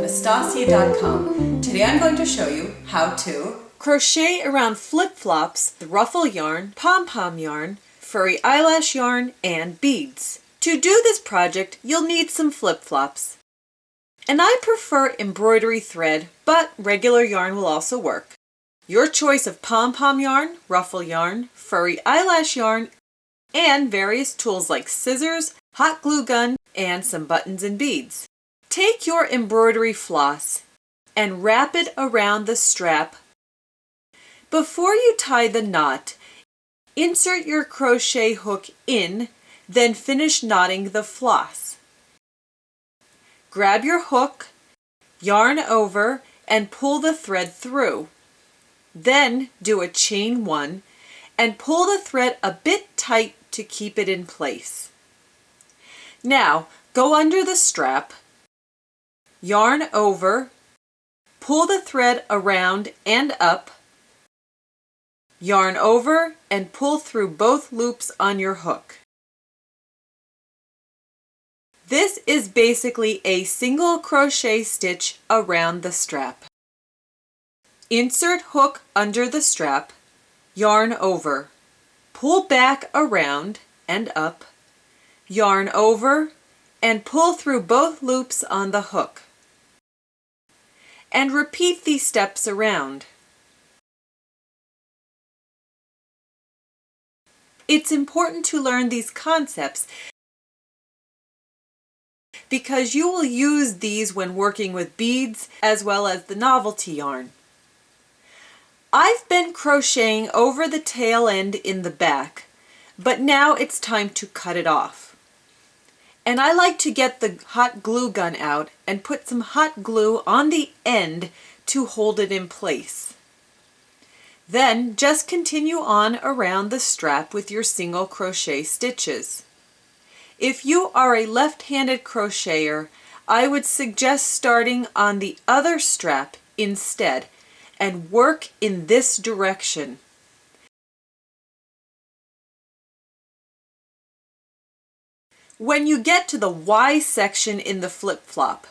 Nastasia.com. Today I'm going to show you how to crochet around flip-flops, the ruffle yarn, pom-pom yarn, furry eyelash yarn, and beads. To do this project, you'll need some flip-flops. And I prefer embroidery thread, but regular yarn will also work. Your choice of pom-pom yarn, ruffle yarn, furry eyelash yarn, and various tools like scissors, hot glue gun, and some buttons and beads. Take your embroidery floss and wrap it around the strap. Before you tie the knot, insert your crochet hook in, then finish knotting the floss. Grab your hook, yarn over, and pull the thread through. Then do a chain 1 and pull the thread a bit tight to keep it in place. Now, go under the strap, yarn over, pull the thread around and up, yarn over, and pull through both loops on your hook. This is basically a single crochet stitch around the strap. Insert hook under the strap, yarn over, pull back around and up, yarn over, and pull through both loops on the hook. And repeat these steps around. It's important to learn these concepts because you will use these when working with beads as well as the novelty yarn. I've been crocheting over the tail end in the back, but now it's time to cut it off. And I like to get the hot glue gun out and put some hot glue on the end to hold it in place. Then just continue on around the strap with your single crochet stitches. If you are a left-handed crocheter, I would suggest starting on the other strap instead and work in this direction. When you get to the Y section in the flip-flop,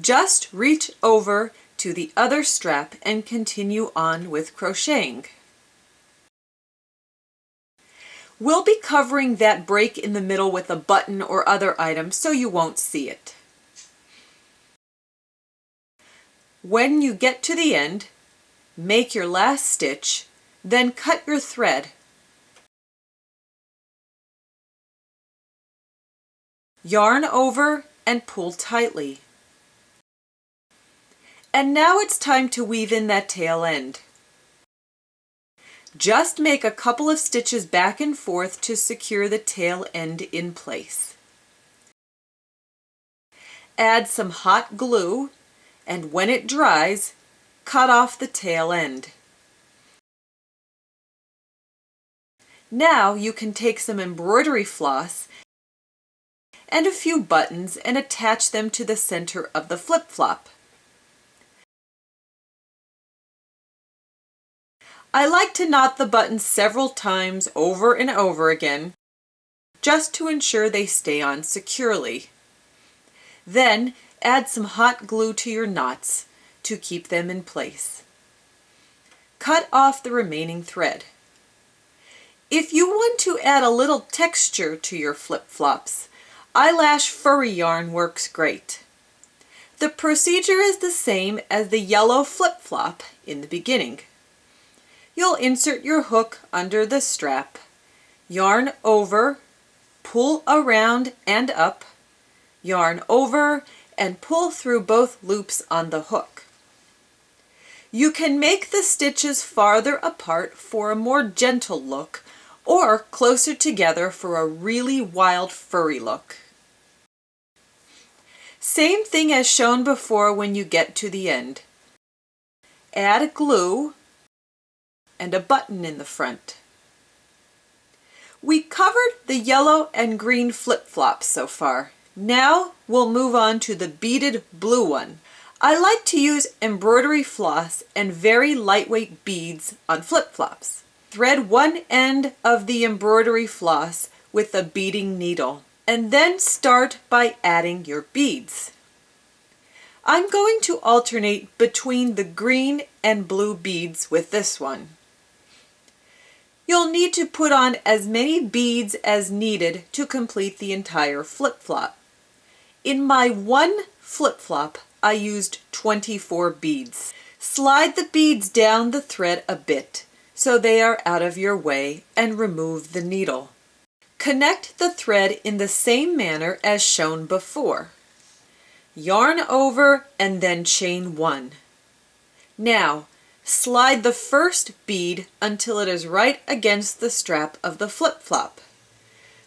just reach over to the other strap and continue on with crocheting. We'll be covering that break in the middle with a button or other item so you won't see it. When you get to the end, make your last stitch, then cut your thread. Yarn over and pull tightly. And now it's time to weave in that tail end. Just make a couple of stitches back and forth to secure the tail end in place. Add some hot glue, and when it dries, cut off the tail end. Now you can take some embroidery floss and a few buttons and attach them to the center of the flip-flop. I like to knot the buttons several times over and over again, just to ensure they stay on securely. Then add some hot glue to your knots to keep them in place. Cut off the remaining thread. If you want to add a little texture to your flip-flops, eyelash furry yarn works great. The procedure is the same as the yellow flip-flop in the beginning. You'll insert your hook under the strap, yarn over, pull around and up, yarn over, and pull through both loops on the hook. You can make the stitches farther apart for a more gentle look or closer together for a really wild furry look. Same thing as shown before when you get to the end. Add glue and a button in the front. We covered the yellow and green flip-flops so far. Now we'll move on to the beaded blue one. I like to use embroidery floss and very lightweight beads on flip-flops. Thread one end of the embroidery floss with a beading needle, and then start by adding your beads. I'm going to alternate between the green and blue beads with this one. You'll need to put on as many beads as needed to complete the entire flip-flop. In my one flip-flop, I used 24 beads. Slide the beads down the thread a bit so they are out of your way and remove the needle. Connect the thread in the same manner as shown before. Yarn over and then chain 1. Now, slide the first bead until it is right against the strap of the flip-flop.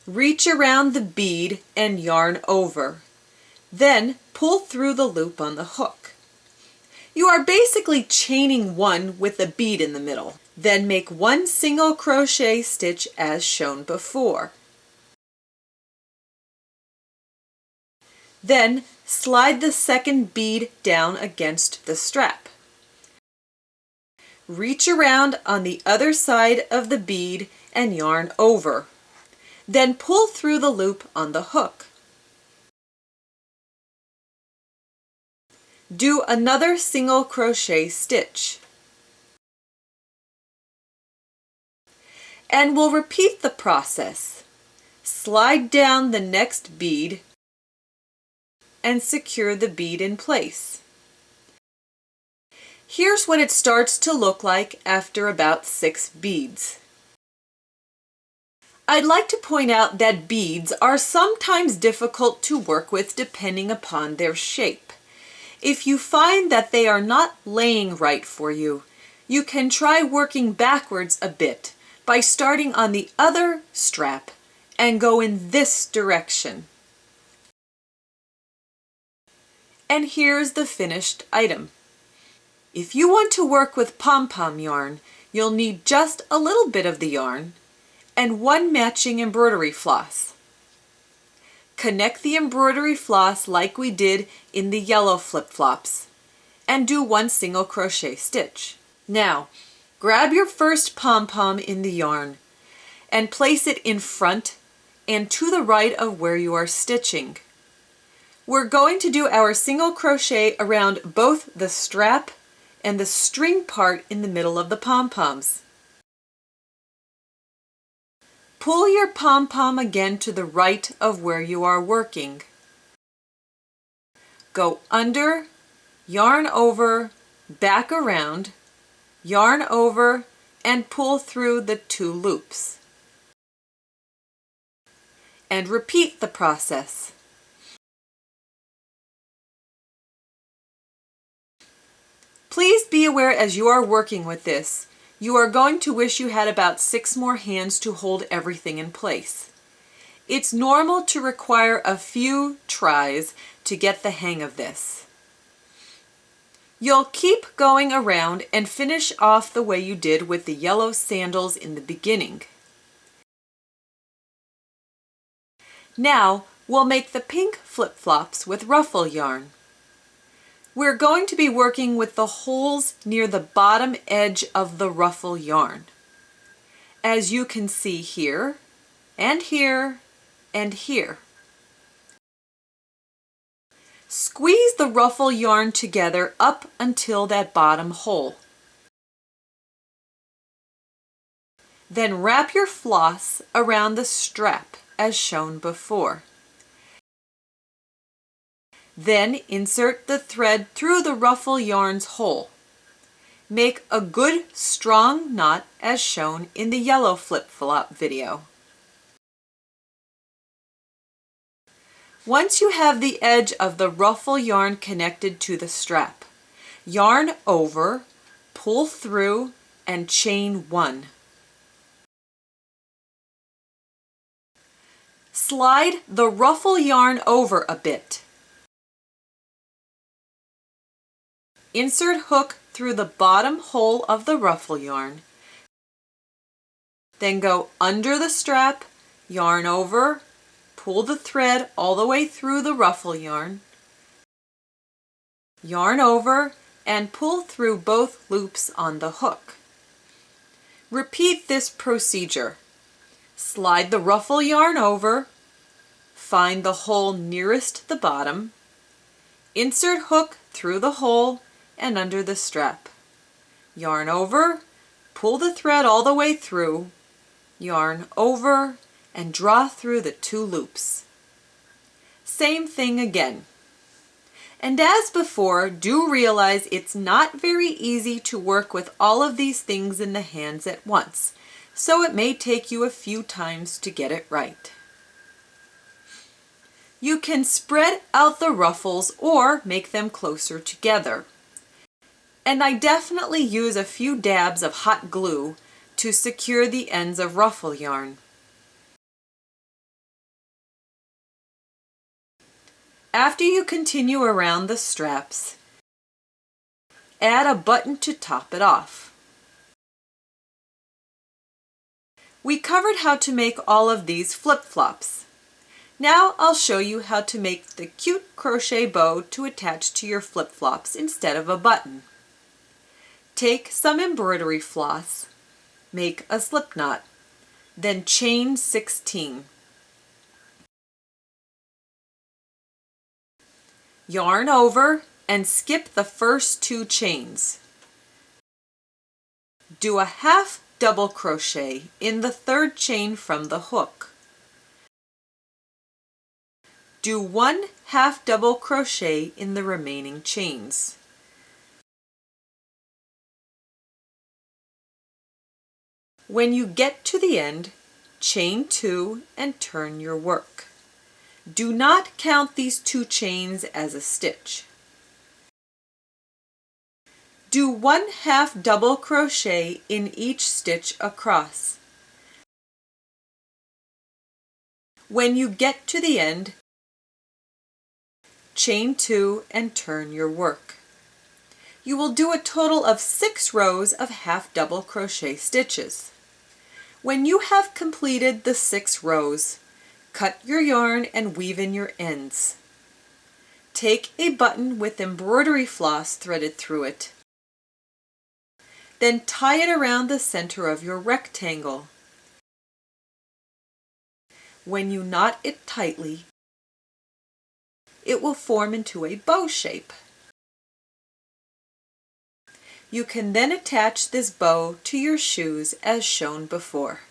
Reach around the bead and yarn over. Then pull through the loop on the hook. You are basically chaining 1 with a bead in the middle. Then make 1 single crochet stitch as shown before. Then slide the second bead down against the strap. Reach around on the other side of the bead and yarn over. Then pull through the loop on the hook. Do another single crochet stitch. And we'll repeat the process. Slide down the next bead and secure the bead in place. Here's what it starts to look like after about 6 beads. I'd like to point out that beads are sometimes difficult to work with depending upon their shape. If you find that they are not laying right for you, you can try working backwards a bit by starting on the other strap and go in this direction. And here's the finished item. If you want to work with pom-pom yarn, you'll need just a little bit of the yarn and 1 matching embroidery floss. Connect the embroidery floss like we did in the yellow flip-flops and do 1 single crochet stitch. Now, grab your first pom-pom in the yarn and place it in front and to the right of where you are stitching. We're going to do our single crochet around both the strap and the string part in the middle of the pom-poms. Pull your pom-pom again to the right of where you are working. Go under, yarn over, back around, yarn over, and pull through the 2 loops. And repeat the process. Please be aware as you are working with this, you are going to wish you had about 6 more hands to hold everything in place. It's normal to require a few tries to get the hang of this. You'll keep going around and finish off the way you did with the yellow sandals in the beginning. Now we'll make the pink flip-flops with ruffle yarn. We're going to be working with the holes near the bottom edge of the ruffle yarn. As you can see here, and here, and here. Squeeze the ruffle yarn together up until that bottom hole. Then wrap your floss around the strap as shown before. Then insert the thread through the ruffle yarn's hole. Make a good strong knot as shown in the yellow flip-flop video. Once you have the edge of the ruffle yarn connected to the strap, yarn over, pull through, and chain 1. Slide the ruffle yarn over a bit. Insert hook through the bottom hole of the ruffle yarn. Then go under the strap, yarn over, pull the thread all the way through the ruffle yarn, yarn over, and pull through both loops on the hook. Repeat this procedure. Slide the ruffle yarn over, find the hole nearest the bottom, insert hook through the hole and under the strap. Yarn over, pull the thread all the way through, yarn over, and draw through the 2 loops. Same thing again. And as before, do realize it's not very easy to work with all of these things in the hands at once, so it may take you a few times to get it right. You can spread out the ruffles or make them closer together. And I definitely use a few dabs of hot glue to secure the ends of ruffle yarn. After you continue around the straps, add a button to top it off. We covered how to make all of these flip-flops. Now I'll show you how to make the cute crochet bow to attach to your flip-flops instead of a button. Take some embroidery floss, make a slip knot, then chain 16. Yarn over and skip the first 2 chains. Do a half double crochet in the 3rd chain from the hook. Do 1 half double crochet in the remaining chains. When you get to the end, chain 2 and turn your work. Do not count these 2 chains as a stitch. Do 1 half double crochet in each stitch across. When you get to the end, chain 2 and turn your work. You will do a total of 6 rows of half double crochet stitches. When you have completed the 6 rows, cut your yarn and weave in your ends. Take a button with embroidery floss threaded through it. Then tie it around the center of your rectangle. When you knot it tightly, it will form into a bow shape. You can then attach this bow to your shoes as shown before.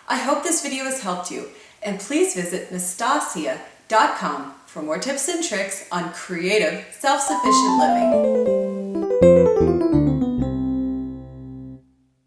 I hope this video has helped you, and please visit Nastasia.com for more tips and tricks on creative, self-sufficient living.